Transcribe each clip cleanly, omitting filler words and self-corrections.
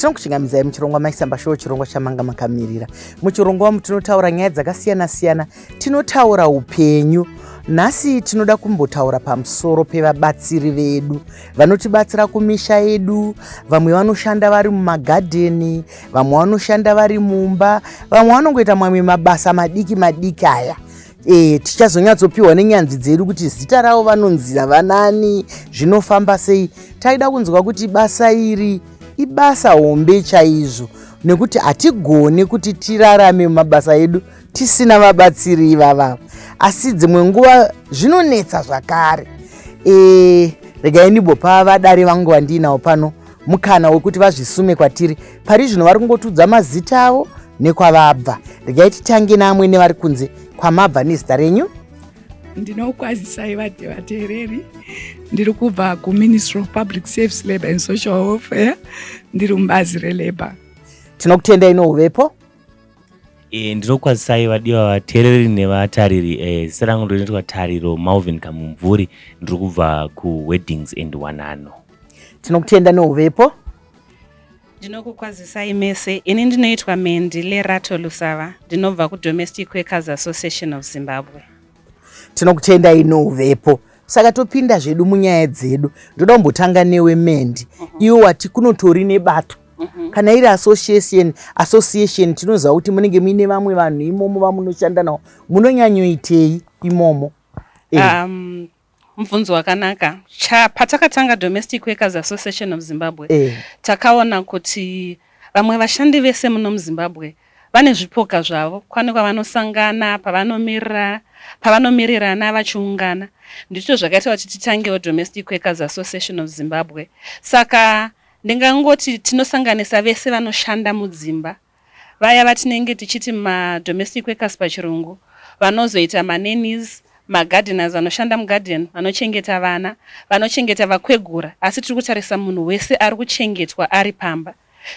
Tinokuchingamizai muchirongwa maisamba show chirongwa chamanga makamirira. Muchirongwa tinotaura nyaya dzakasiyana-siyana, tinotaura upenyu. Nhasi tinoda kumbotaura pamusoro pevabatsiri vedu vanotibatsira kumisha yedu. Vamwe vanoshanda vari mumagadheni, vamwe vanoshanda vari mumba, vamwe vanongoita mamwe mabasa madiki aya. Tichazonyatsopiwa nenyanzvi dzedu kuti zita ravo vanonzi vanani, zvinofamba sei. Taida kunzwa kuti basa iri ibasa hombe chaizvo, nekuti hatigoni kuti tirarame mumabasa edu tisina vabatsiri ivava. Asi dzimwe nguva zvinonetsa zvakare. Regai ndimbopa vadare vangu vandinawo pano mukana wekuti vazvisume kwatiri. Pari zvino vari kungotudza mazita avo nekwavabva. Regai titange namwe nevari kunze kwamabva nezita renyu. Ndinokwazisai vateereri. Ndiri kubva kuMinistry of Public Service, Labour and Social Welfare. Ndiri mubazi reLabour. Tinokutendai nouvepo. Ndinokwazisai vadiwa vateereri nevatariri. Zita rangu ndinoitwa Tariro Malvin Kamumvuri. Ndiri kubva kuWeddings and Wanano. Tinokutenda nouvepo. Ndinokukwazisai mese. Ini ndinoitwa Mendile Rato Lusava. Ndinobva kuDomestic Workers Association of Zimbabwe. Tinokutendai nouvepo. Saka topinda zvedu munyaya dzedu. Ndoda kumbotanga newe Mendi. Iwo wati kunotori nebato. Kana iri association tinoziva kuti munenge muine vamwe vanhu imomo vamunoshanda navo. Munonyanyoitei imomo? Mubvunzo wakanaka. Patakatanga Domestic Workers Association of Zimbabwe, takaona kuti vamwe vashandi vese muno muZimbabwe vane zvipoka zvavo. Kwane kwavanosangana, pavanomirirana vachiungana. Ndicho zvakaita kuti titangewo Domestic Workers Association of Zimbabwe. Saka ndingangoti tinosanganisa vese vanoshanda mudzimba. Vaya vatinenge tichiti ma-domestic workers pachirungu, vanozoita ma-nannies, ma-gardeners vanoshanda mugarden, vanochengeta vana, vanochengeta vakwegura. Asi tiri kutarisa munhu wese ari kuchengetwa ari pamba.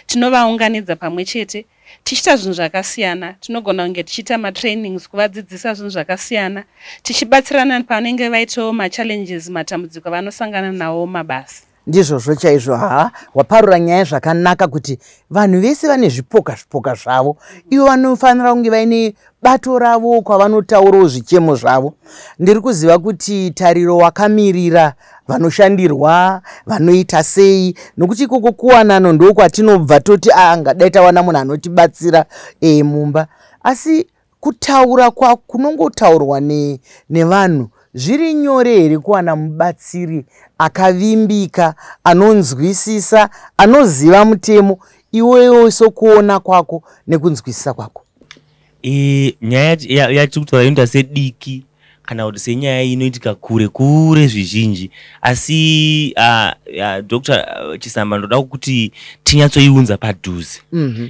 Tinovaunganidza pamwe chete, tichita zvinhu zvakasiyana. Tinogona kunge tichita ma-trainings kuvadzidzisa zvinhu zvakasiyana, tichibatsirana panenge vaitawo ma-challenges, matambudziko vanosangana nawo mabasa. Ndizvo chaizvo. Waparura nyaya zvakanaka kuti vanhu vese vane zvipoka zvavo. Ivo vanofanira kunge vaine bato ravo kwavanotaurawo zvichemo zvavo. Ndiri kuziva kuti Tariro wakamirira vanoshandirwa, vanoita sei, nokuti ikoko kuwanano ndokwatinobva toti ngadai tawana munhu anotibatsira mumba. Asi kutaura kunongotaurwa nevanhu. Zviri nyore here kuwana mubatsiri akavimbika, anonzwisisa, anoziva mutemo, iwewe sokuona kwako nekunzwisisa kwako? Nyaya yatiri kutaura inoita sediki kana kuti senyaya inoitika kure zvizhinji. Asi Dr. Chisamba ndoda kuti tinyatsoiunza padhuze.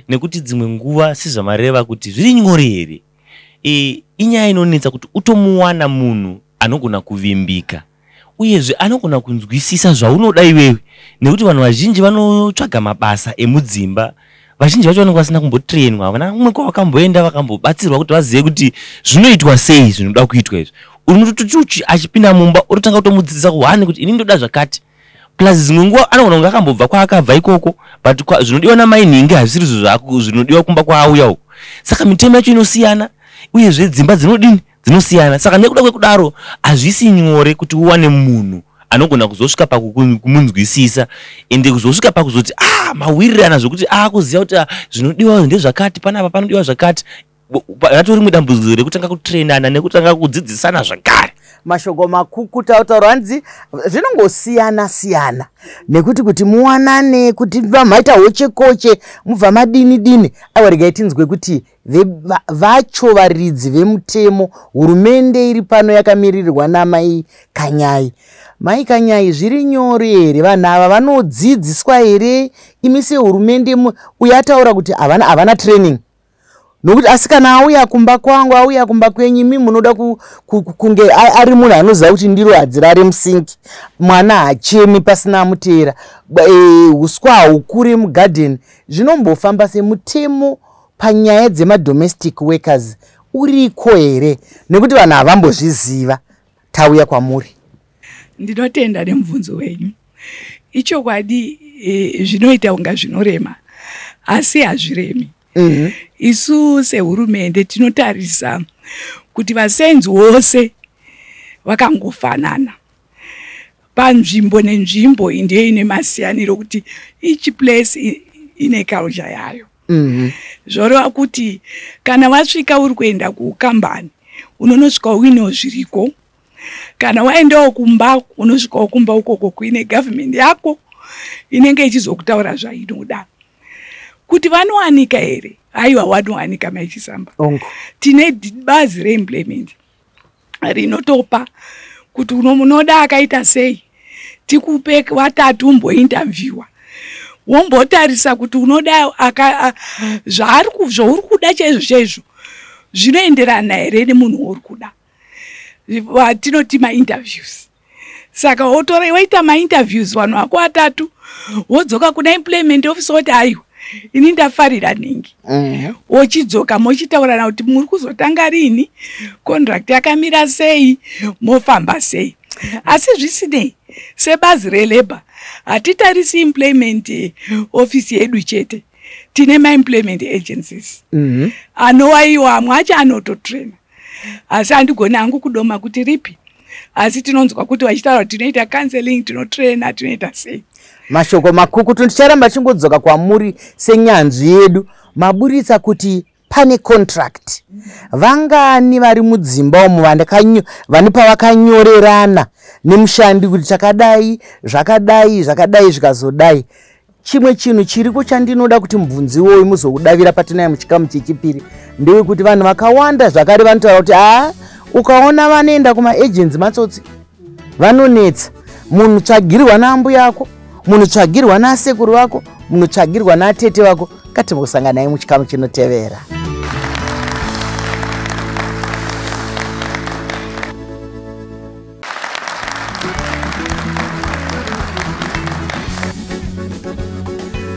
Nekuti dzimwe nguva sizvamareva kuti zviri nyore here. Inyaya inonetsa kuti utomuwana munhu anogona kuvimbika, uyezve anogona kunzwisisa zvaunoda iwewe. Nekuti vanhu vazhinji vanotsvaga mabasa emudzimba, vazhinji vacho vanenge vasina kumbotrainwa, vana umwe kwavakamboenda vakambobatsirwa kuti vazive kuti zvinoitwa sei zvinoda kuitwa izvi. Unototi achipinda mumba urotanga kutomudzidzisa kuhani kuti ini ndoda zvakati. Plus dzimwe nguva anogona kunge akambobva kwaakabva ikoko, but zvinodiwa namai nhingi hazviri zvinodiwa kumba kwaauya uko. Saka mitemo yacho inosiyana, uyezve dzimba dzinosiyana. Saka nekuda kwekudaro hazvisi nyore kuti uwane munhu anogona kuzosvika pakumunzwisisa, ende kuzosvika pakuzoti mawirirana zvokuti kuziva kuti zvinodiwa ndezvakati, panapa panodiwa zvakati. Ratori rimwe dambudziko rekutanga kutrainana nekutanga kudzidzisana zvakare. Mashoko makuku tautaura hanzi zvinongosiyana nekuti muwanane, kuti maita hochekoche mubva madini. Regai tinzwe kuti vacho varidzi vemutemo, hurumende iri pano yakamirirwa naMai Kanyai. Mai Kanyai, zviri nyore here? Vanhu ava vanodzidziswa here? Imi sehurumende uyataura kuti havana training. Nokuti asi kana auya kumba kwangu, auya kumba kwenyu, imi munoda kunge ari munhu anoziva kuti ndiro hadzirare musingi, mwana hachemi pasina amuteera, huswa hahukure mugarden. Zvinombofamba semutemo panyaya dzema-domestic workers uriko here? Nekuti vanhu havambozviziva. Tauya kwamuri. Ndinotenda nemubvunzo wenyu. Ichokwadi zvinoita kunga zvinorema. asi hazviremi. Isu sehurumende tinotarisa kuti vasenzi vose vakangofanana panzvimbo nenzvimbo ndiyo ine masiyaniro kuti each place ine culture yayo. Zvoreva kuti kana wasvika uri kuenda kukambani unonosvika uinewo zviriko, kana waendawo kumba unosvikawo kumba ukoko kuine government yako inenge ichizokutaura zvainoda. Kuti vanowanika here? Aiwa, vanowanika Maichisamba. Tine bazi reimplement rinotopa kuti unoda akaita sei, tikupe watatu umbointerviewa, wombotarisa kuti unoda zvauri kuda chaizvo zvinoenderana here nemunhu uri kuda. Tinoti mainterviews. Saka waita mainterviews vanhu vako vatatu, wodzoka kuna implement officer woti aiwa ini ndafarira ningi. Wochidzoka mochitaurana kuti muri kuzotanga rini, contract yakamira sei, mofamba sei. Asi zvisinei, sebazi relabor hatitarisi implement office yedu chete, tine ma-implement agencies anowaiwa, amwe acho anototraina. Asi handigoni hangu kudoma kuti ripi, asi tinonzwa kuti vachitaura kuti tinoita counseling, tinotraina, tinoita sei. Mashoko makukutu ndicharamba chingodzoka kwamuri senyanzvi yedu, maburitsa kuti pane contract. Vangani vari mudzimba umu vane pavakanyorerana nemushandi kuti takadai zvakadai zvikazodai. Chimwe chinhu chiriko chandinoda kuti mubvunzi woyu muzokudavira patinaya muchikamu chechipiri ndewekuti vanhu vakawanda zvakare vanotaura kuti ukaona vanoenda kuma-agents matsotsi vanonetsa. Munhu tsvagirwa naambuya yako, munhu tsvagirwa nasekuru wako, munhu tsvagirwa natete wako. Katimbosangana naye muchikamu chinotevera.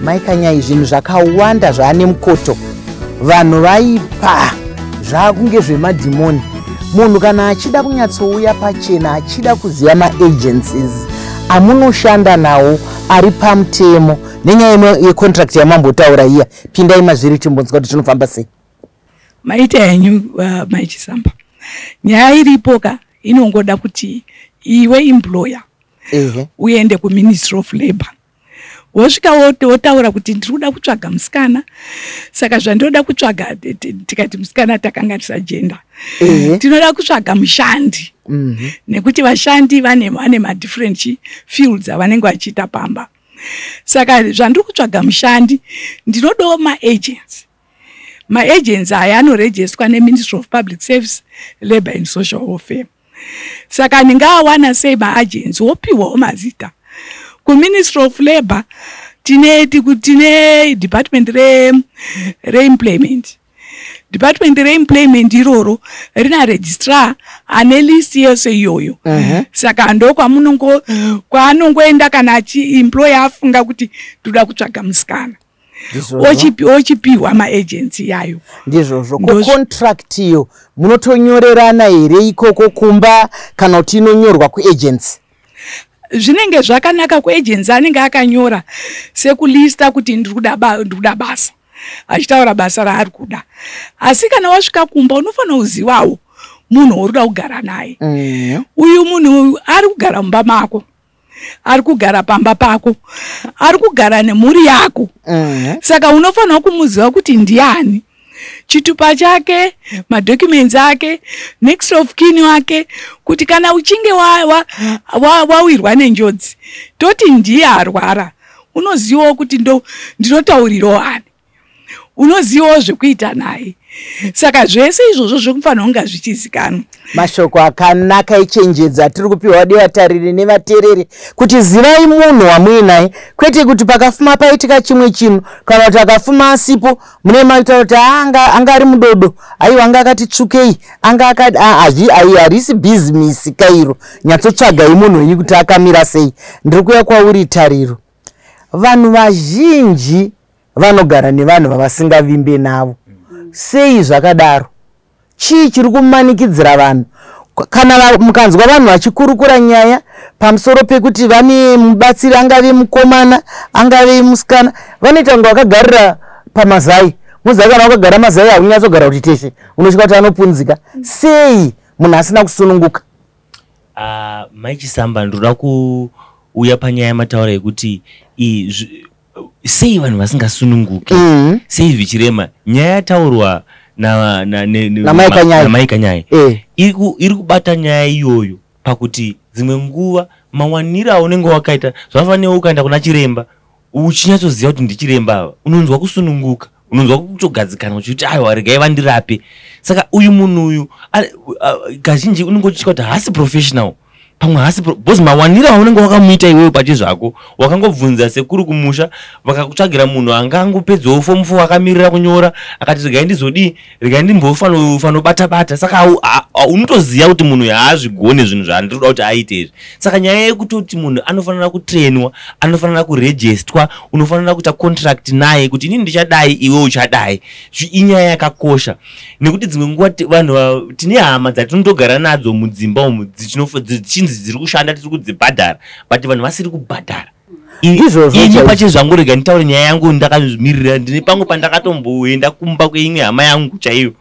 Maikanyai zvinhu zvakawanda zvaane mukoto, vanhu vaipa zvakunge zvemadhimoni. Munhu kana achida kunyatsouya pachena achida kuziva ma-agencies amunoshanda nawo ari pamutemo nenyaya yecontract yamambotaura iya, pindai mazviri timbonzwa kuti tinofamba sei. Maita henyu Maichisamba, nyaya iripo inongoda kuti iwe employer uende kuMinistry of Labour. Wosvika wotaura kuti ndiri kuda kutsvaga musikana, saka zvandoda kutsvaga, tikati musikana takanganisa gender, tinoda kutsvaga mushandi, nekuti vashandi vane ma-different fields avanenge vachiita pamba. Saka zvandiri kutsvaga mushandi ndinodawo ma-agents. Ma-agents aya anorejestwa neMinistry of Public Service, Labour and Social Welfare. Saka ndingawana sei ma-agents wopiwawo mazita. Ku-Ministry of Labour tine department re-employment. Department re-employment iroro rina registrar ane list yose iyoyo. Saka ndo kwaanongoenda kana employer afunga kuti toda kutsvaga musikana, ochipiwa ma-agency yayo. Ndizvozvo. Contract iyo munotonyorerana here ikoko kumba kana kuti inonyorwa ku-agency? Zvinenge zvakanaka ku-agency anenge akanyora sekulista kuti ndiri kuda basa, achitaura basa raari kuda. Asi kana wasvika kumba unofanira kuzivawo munhu uri kuda kugara naye. Uyu munhu ari kugara mumba mako, ari kugara pamba pako, ari kugara nemhuri yako. Saka unofanira kumuziva kuti ndiani, chitupa chake, madocuments ake, next of kin wake, kuti kana uchinge wawirwa nenjodzi toti ndiye arwara, unozivawo kuti ndinotaurirawo ani, unozivawo zvekuita naye. Saka zvese izvozvo zvinofanira kunge zvichizikanwa. Mashoko akanaka echenjedza atiri kupiwa vatariri nevateereri kuti zivai munhu wamuinaye, kwete kuti pakafuma paitika chimwe chinhu kana kuti akafuma asipo mune maita kuti anga ari mudodo, aiwa anga akati tsvukei, anga akati harisi bhizinesi kairo, nyatsotsvagai munhu wenyu kuti akamira sei. Ndiri kuuya kwauri Tariro. Vanhu vazhinji vanogara nevanhu vavasingavimbe navo. Sei zvakadaro? Chii chiri kumanikidzira vanhu? Kana mukanzwa vanhu vachikurukura nyaya pamusoro pekuti vane mubatsiri, angave mukomana angave musikana, vanoita kunge vakagarira pamazai muzai kana wakagara mazai haunyatsogara kuti teshe unosvika kuti anopunzika sei munhu asina kusununguka. Maichisamba ndoda kuuya panyaya yamataura yekuti sei vanhu vasingasununguki sei zvichirema. Nyaya yataurwa namai Kanyai iri kubata nyaya iyoyo pakuti dzimwe nguva mawaniro aunenge wakaita zvafanira ukaenda kuna chiremba uchinyatsoziva kuti ndichiremba ava unonzwa kusununguka, unonzwa kutogadzikana uchiti aiwa regai vandirape. Saka uyu munhu uyu kazhinji unongochitya kuti haasi professional pamwe hasi bozi mawanira aunenge wakamuita iwewe pache zvako wakangobvunza sekuru kumusha vakakutsvagira munhu angangopedzawo form 4 akamirira kunyora akati regai ndizodii regai ndimbofano bata. Saka unotoziva kuti munhu haazvigone zvinhu zvaandiroda kuti aite izvi. Saka nyaya yekutoti munhu anofanira kutrainwa, anofanira kurejestwa, unofanira kuita contract naye kuti inini ndichadai iwe uchadai, inyaya yakakosha. Nekuti dzimwe nguva vanhu tine hama dzatinotogara nadzo mudzimba umu dzichinzi dziri kushanda tiri kudzibhadhara but vanhu vasiri kubhadhara. Ini pache zvangu rega nditaure nyaya yangu ndakazvimirira. Ndine pamwe pandakatomboenda kumba kweimwe hama yangu chaiyo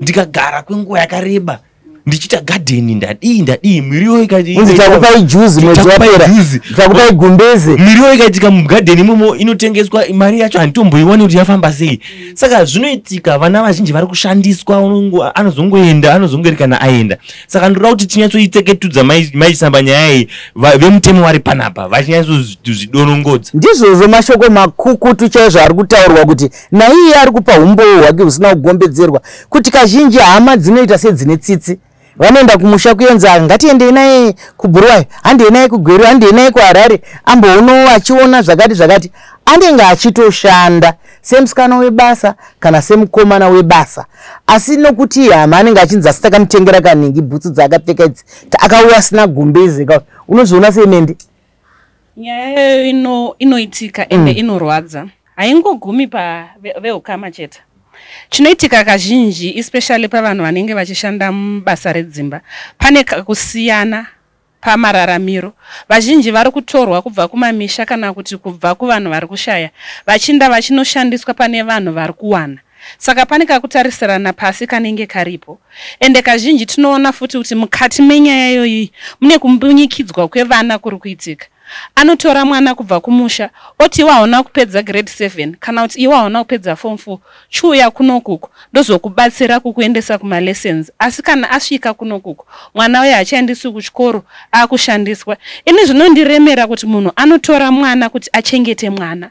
ndikagara kwenguva yakareba ndichita garden ndadii miriwo ikati takupai juice mwezi wapera takupai gumbeze miriwo ikaitika mugarden imomo inotengeswa mari yacho handitomboiwani kuti yafamba sei. Saka zvinoitika vana vazhinji vari kushandiswa anozongoerekana aenda. Saka ndoda kuti tinyatsoitseketudza maisamba nyaya iyi vemutemo vari panapa vachinyatsozvidonongodza. Ndizvozvo mashoko makukutu chaizvo ari kutaurwa kuti naiye ari kupa umbowo hwake husina kugombedzerwa kuti kazhinji hama dzinoita sedzine tsitsi. Vanoenda kumusha kuenza ngatiendei naye kuBuruwayo, handei naye kuGweru, handei naye kuHarare, amboono achiona zvakati anenge achitoshanda semusikana webasa kana semukomana webasa. Asi nokuti hama anenge achinzi asi takamutengera kaningi bhutsu dzaakapfeka idzi akauya asina gumbeze unozviona semende. Nyaya inoitika ende inorwadza haingogumi paveukama chete. Chinoitika kazhinji especially pavanhu vanenge vachishanda mubasa redzimba pane kusiyana pamararamiro. Vazhinji vari kutorwa kubva kumamisha kana kuti kubva kuvanhu vari kushaya vachinda vachinoshandiswa pane vanhu vari kuwana. Saka pane kakutarisirana pasi kanenge karipo. Ende kazhinji tinoona futi kuti mukati menyaya iyoyi mune kumbunyikidzwa kwevana kuri kuitika. Anotora mwana kubva kumusha oti waona kupedza grade 7 kana kuti iwa waona kupedza form 4 chuya kunokuko ndozokubatsira kukuendesa kuma lessons. Asi kana asvika kunokuko mwana uye achaendeswa kuchikoro akushandiswa. Ini zvinondiremera kuti munhu anotora mwana kuti achengete mwana.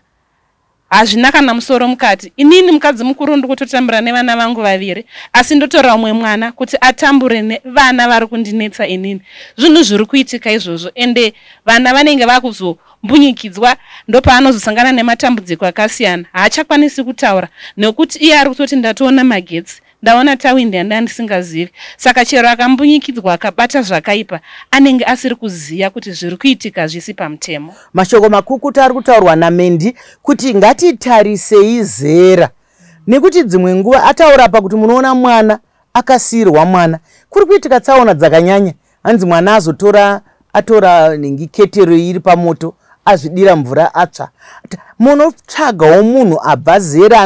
Hazvina kana musoro mukati. Inini mukadzi mukuru ndikutotambura nevana vangu vaviri asi ndotora umwe mwana kuti atambure nevana vari kundinetsa inini. Zvinhu zviri kuitika izvozvo ende vana vanenge vakuzombunyikidzwa ndopaanozosangana nematambudziko akasiyana. Haachakwanisi kutaura nekuti iye ari kutoti ndatoona magetsi, ndaona tawindi yandandisingazivi. Saka chero akambunyikidzwa akabata zvakaipa anenge asiri kuziya kuti zviri kuitika zvisi pamutemo. Mashoko makukutu ari kutaurwa naMendi kuti ngatitarisei zera nekuti dzimwe nguva ataura pakuti munoona mwana akasiyirwa mwana kuri kuitika tsaona dzakanyanya. Hanzi mwana atora ningi ketero iri pamoto azvidira mvura atsva. Munotsvagawo munhu abva zera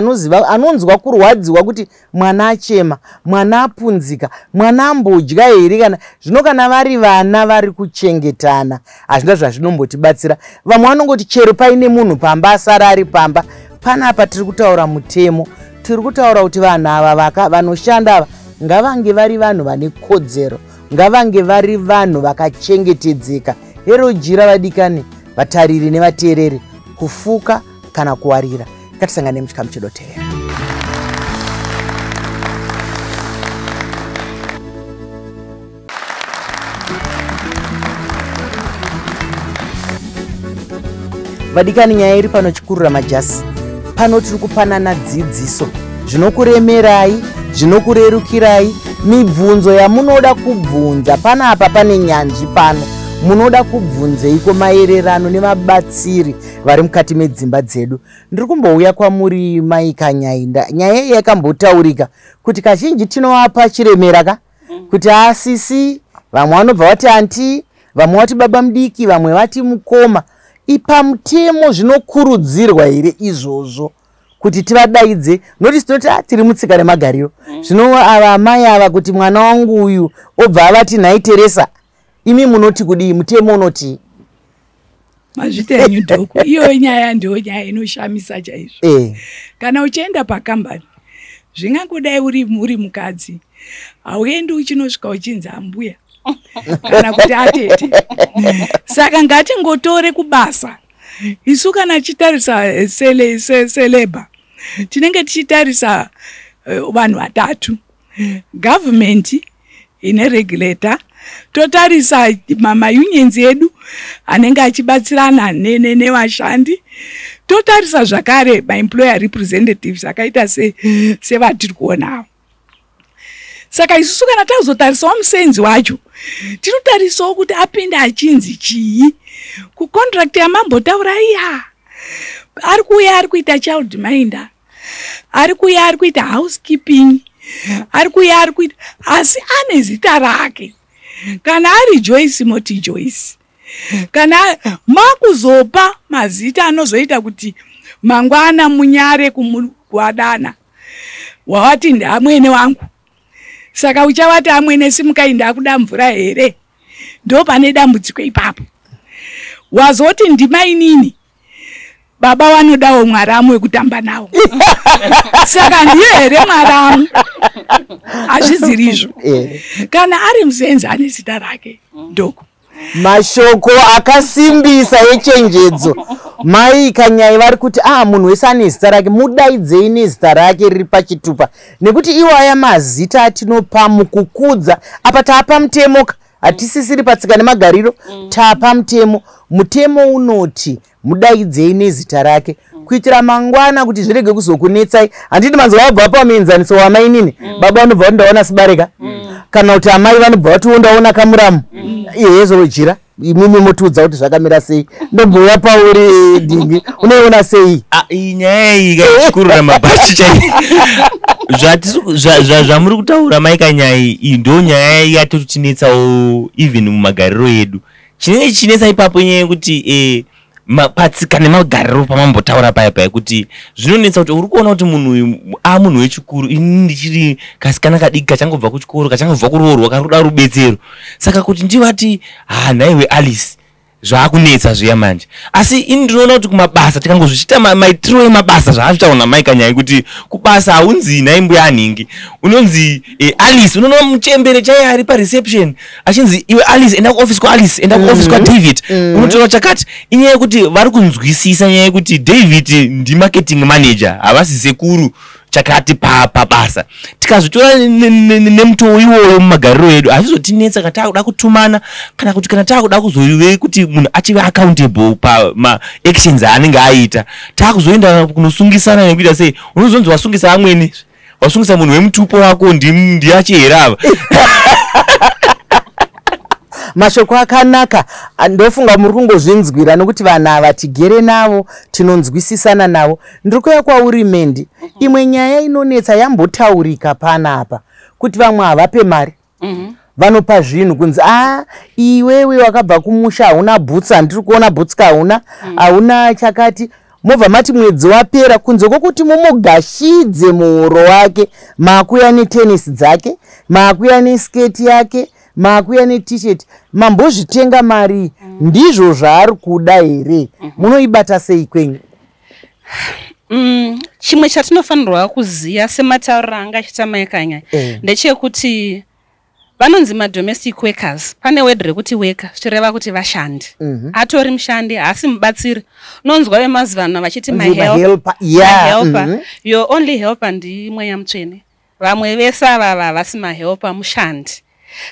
anonzwa kurwadziwa kuti mwana achema, mwana apunzika, mwana ambodya here kana zvino. Kana vari vana vari kuchengetana hazvina zvazvinombotibatsira. Vamwe vanongoti chero paine munhu pamba asara ari pamba. Panapa tiri kutaura mutemo, tiri kutaura kuti vanhu ava vanoshanda ava ngavange vari vanhu vane kodzero, ngavange vari vanhu vakachengetedzeka. Hero jira vadikani, vatariri nevateereri, kufuka kana kuwarira. Ngatisangane muchikamu chedoteera. Vadikani, nyaya iri pano chikurura majasi. Pano tiri kupanana dzidziso zvinokuremerai, zvinokurerukirai, mibvunzo yamunoda kubvunza. Panapa pane nyanzvi pano munoda kubvunzeiko maererano nemabatsiri vari mukati medzimba dzedu. Ndiri kumbouya kwamuri Mai Kanyai. Nyaya iyi yakambotaurika kuti kazhinji tinovapa chiremera kuti asisi, vamwe vanobva vati anti, vamwe vati baba mudiki, vamwe vati mukoma. Ipamutemo zvinokurudzirwa here izvozvo kuti tivadaidze noti tinoti tiri mutsika nemagariro zvino ava amai ava kuti mwana wangu uyu obva avati nhai Teresa imi munoti kudii mutemo unoti mazvitenyu dhoko iyo nyaya ndiyo nyaya inoshamisa chaizvo kana uchienda pakambani zvingangodai uri mukadzi hauendi uchinosvika uchinzi ambuya kana kuti atete saka ngatingotore kubasa isu kana tichitarisa seleba tinenge tichitarisa vanhu vatatu government ine regulator totarisa maunions edu anenge achibatsirana nevashandi totarisa zvakare maemployer representatives akaita sevatiri kuonawo saka isusu kana tazotarisawo musenzi wacho tinotarisawo kuti apinda achinzi chii kucontract yamambotaura iya ari kuuya ari kuita child minder ari kuuya ari kuita housekeeping ari kuuya ari kuita asi ane zita rake kana ari Joyce moti Joyce kana makuzopa mazita anozoita kuti mangwana munyare kuadana wawati ndamwene wangu saka uchavati amwene simukainda akuda mvura here ndo pane dambudziko ipapo wazoti ndima inini baba vanodawo mwaramu wekutamba nawo saka ndiye here mwaramu azvizirizvo kana ari musenzi ane zita rake doko mashoko akasimbisa echenjedzo mai kanyai vari kuti munhu wese ane zita rake mudaidzei nezita rake riri pachitupa nekuti iwaya mazita atinopa mukukudza apa taapa mutemoka hatisisiri patsika nemagariro taapa mutemo unoti mudaidzei nezita rake kuitira mangwana kuti zvirege kuzokunetsai handiti manzwa wabva pamuenzaniso wamainini baba vanobva vandaona sibareka kana kuti amai vanobva vatiundaona kamuramu yezorojira imimi motiudza kuti zvakamira sei ndombouya pauri Dingi unoiona sei iyi nyaya iyi ikaikurura mabhachi chai zvamuri kutaura maikanyaya iyi ndo nyaya yatotinetsawo even mumagariro edu chinenge chinetsa ipapo nyaya yekuti patsika nemagariro pamambotaura paya kuti zvinonetsa kuti uri kuona kuti munhu uyu munhu wechikuru ini ndichiri kasikana kadiki kachangobva kuchikoro kachangobva kuroorwa karuda rubetsero saka kuti ndivati nhaiwe Alice zvaakunetsa zviya manje asi ini ndinoona kuti kumabasa tikangozvichita maitiro emabasa zvaazvitaona maikanyaya kuti kubasa haunzi nhai mbuya anhingi unonzi Alice unoona muchembere chaiye ari pareception achinzi iwe Alice enda kuoffice kwaAlice enda kuoffice kwaDavid unotaura chakati inyaya yekuti vari kunzwisisa nyaya yekuti David ndimarketing manager havasi sekuru chakati pabasa tikazvitora nemutoo iwoyo mumagariro edu hazvizotinetsa kana taakuda kutumana kana kuti kana taakuda kuzoive kuti munhu achive accountable pamaactions aanenge aita taakuzoenda kunosungisana nekuita sei unozonzi wasungisa amweni wasungisa munhu wemutupo wako ndiachihera mashoko akanaka ndofunga muri kungozvinzwira nokuti vanhu ava tigere navo tinonzwisisana navo ndiri kuuya kwauri Mendi imwe nyaya inonetsa yambotaurika panapa kuti vamwe havape mari vanopa zvinhu kunzi iwewe wakabva kumusha hauna bhutsi handiri kuona bhutsi hauna chakati mobva mati mwedzi wapera kunze kwokuti mumugashidze muhuro wake maakuya netenisi dzake maakuya nesketi yake maakuya neT-shirt mambozvitenga mari ndizvo zvaari kuda here munoibata sei kwenyu chimwe chatinofanirwa kuziva sematauriro anga achiita maikanya ndechekuti vanonzi madomestic workers pane word rekuti worker zvichireva kuti vashandi atori mushandi haasi mubatsiri unonzwa vemazuva vachiti mahelper your only helper ndimwe yamutsvene vamwe vese ava havasi mahelper mushandi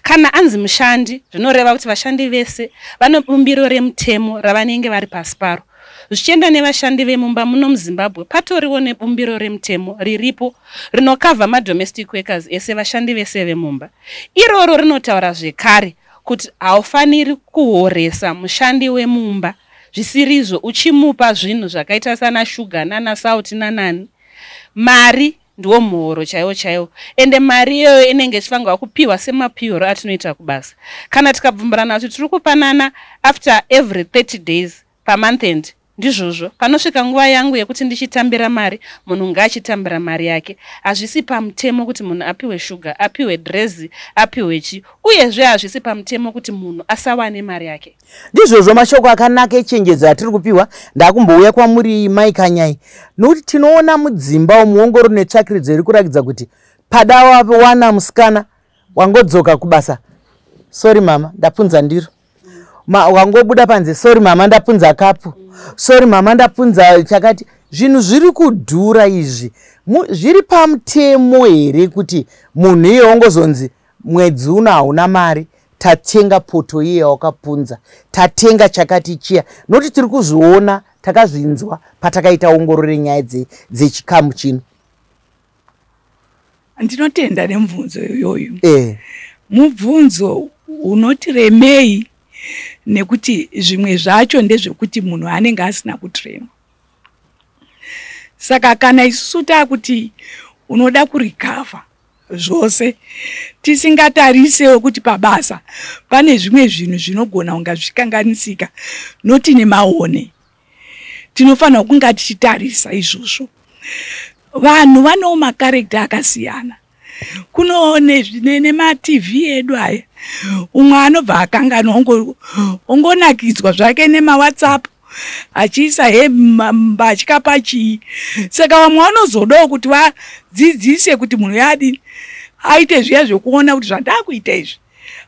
kana anzi mushandi zvinoreva kuti vashandi vese vane bumbiro remutemo ravanenge vari pasi paro zvichienda nevashandi vemumba muno muZimbabwe patoriwo nebumbiro remutemo riripo rinokavha madomestic workers ese vashandi vese vemumba iroro rinotaura zvekare kuti haufaniri kuhoresa mushandi wemumba zvisirizvo uchimupa zvinhu zvakaita sana shuga nanasauti nanani mari ndiwo muhoro chaiwo ende mari iyoyo inenge ichifanirwa kupiwa semapihuro atinoita kubasa kana tikabvumburana kuti tiri kupanana after every 30 days per month end ndizvozvo panosvika nguva yangu yekuti ndichitambira mari munhu ngaachitambira mari yake. Hazvisi pamutemo kuti munhu apiwe shuga, apiwe drezi, apiwe chi, uyezve hazvisi pamutemo kuti munhu asawane mari yake. Ndizvozvo mashoko akanaka echenjedzo atiri kupiwa. Ndakumbouya kwamuri Mai Kanyai nokuti tinoona mudzimba muongoro netsvakiridzo iri kurakidza kuti pada wana musikana wangodzoka kubasa, sorry mama ndapunza ndiro, wangobuda panze, sorry mama ndapunza kapu, sorry mama ndapunza chakati. Zvinhu zviri kudhura izvi, zviri pamutemo here kuti munhu iye ongozonzi mwedzi uno hauna mari, tatenga poto iye wakapunza, tatenga chakati chiya? Noti tiri kuzviona, takazvinzwa patakaita ongororo renyaya dzechikamu chino. Ndinotenda nemubvunzo iyoyo. Mubvunzo unoti remei, nekuti zvimwe zvacho ndezvekuti munhu anenge asina kutrainwa. Saka kana isusu takuti unoda kurikavha zvose, tisingatarisewo kuti pabasa pane zvimwe zvinhu zvinogona kunga zvikanganisika, noti nemaone, tinofanira kunga tichitarisa izvozvo. Vanhu vanewo makarekta akasiyana. Kunoone zvinene ma-TV edu aya, umwe anobva akangana ongonakidzwa zvake nema-WhatsApp achiisa mbatya pachii. Saka vamwe vanozodawo kuti vadzidzise kuti munhu yadini aite zviya zvekuona kuti zvandakuita izvi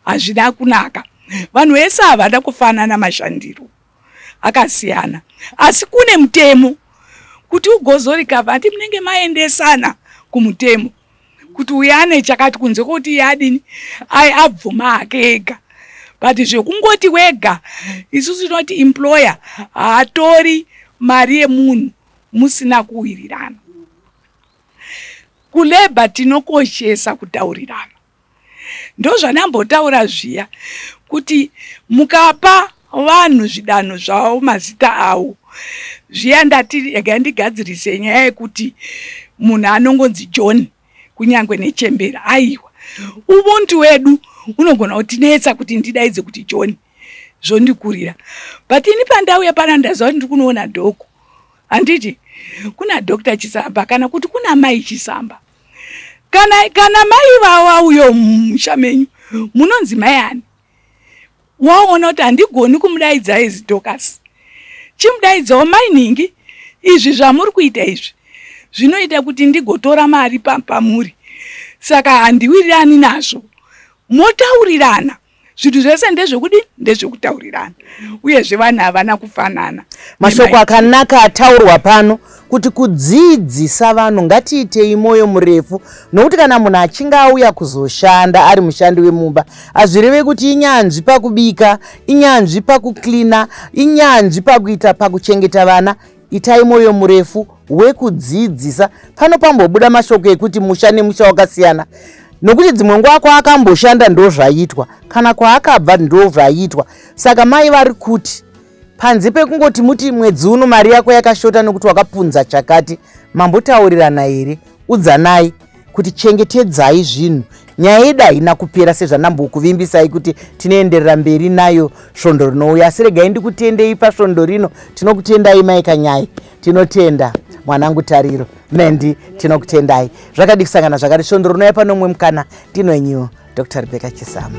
hazvina kunaka. Vanhu vese havada kufanana, mashandiro akasiyana, asi kune mutemo kuti ugozorikavha ati munenge maendesana kumutemo kuti uyane chakati kunze kuti yadini abvuma hake ega. But zvekungoti wega, isusu tinoti employer haatori mari yemunhu musina kuwirirana. Kuleba tinokoshesa kutaurirana. Ndo zvanambotaura zviya kuti mukapa vanhu zvidanho zvavo mazita avo, zviya ndati ega ndigadzirise nyaya yekuti munhu anongonzi John kunyangwe nechembera. Aiwa, ubuntu wedu unogona kutinetsa kuti ndidaidze kuti John, zvondikurira. But ini pandauya pana ndaziva kuti ndikunoona dhoko, handiti kuna Dr. Chisamba kana kuti kuna Mai Chisamba. Kana mai vava uyo musha menyu munonzi mai ani, waona kuti handigoni kumudaidza ezi Dorcas, chimudaidzawo Mai Ningi. Izvi zvamuri kuita izvi zvinoita kuti ndigotora mari pamuri. Saka handiwirirani nazvo. Motaurirana, zvinhu zvese ndezvekudini, ndezvekutaurirana, uyezve vanhu havana kufanana. Mashoko akanaka ataurwa pano kuti kudzidzisa vanhu ngatiitei moyo murefu, nokuti kana munhu achinge auya kuzoshanda ari mushandi wemumba, hazvireve kuti inyanzvi pakubika, inyanzvi pakuklina, inyanzvi pakuchengeta vana. Itai moyo murefu wekudzidzisa. Pano pambobuda mashoko ekuti musha nemusha wakasiyana, nokuti dzimwe nguva kwaakamboshanda ndo zvaitwa, kana kwaakabva ndo zvaitwa. Saka mai vari kuti panze pekungoti muti mwedzi uno mari yako yakashota nokuti wakapunza chakati, mambotaurirana here, udzanai kuti chengetedzai zvinhu. Nyaya yedu haina kupera sezvanambokuvimbisai kuti tinoenderera mberi nayo svondo rinouya. Asi regai ndikutendei pasvondo rino. Tinokutendai Mai Kanyai, tinotenda mwanangu Tariro, Mendi tinokutendai. Zvakadi kusangana zvakati svondo rinouya pano mwe mukana. Ndinonyiwo Dr. Rebecca Chisamba.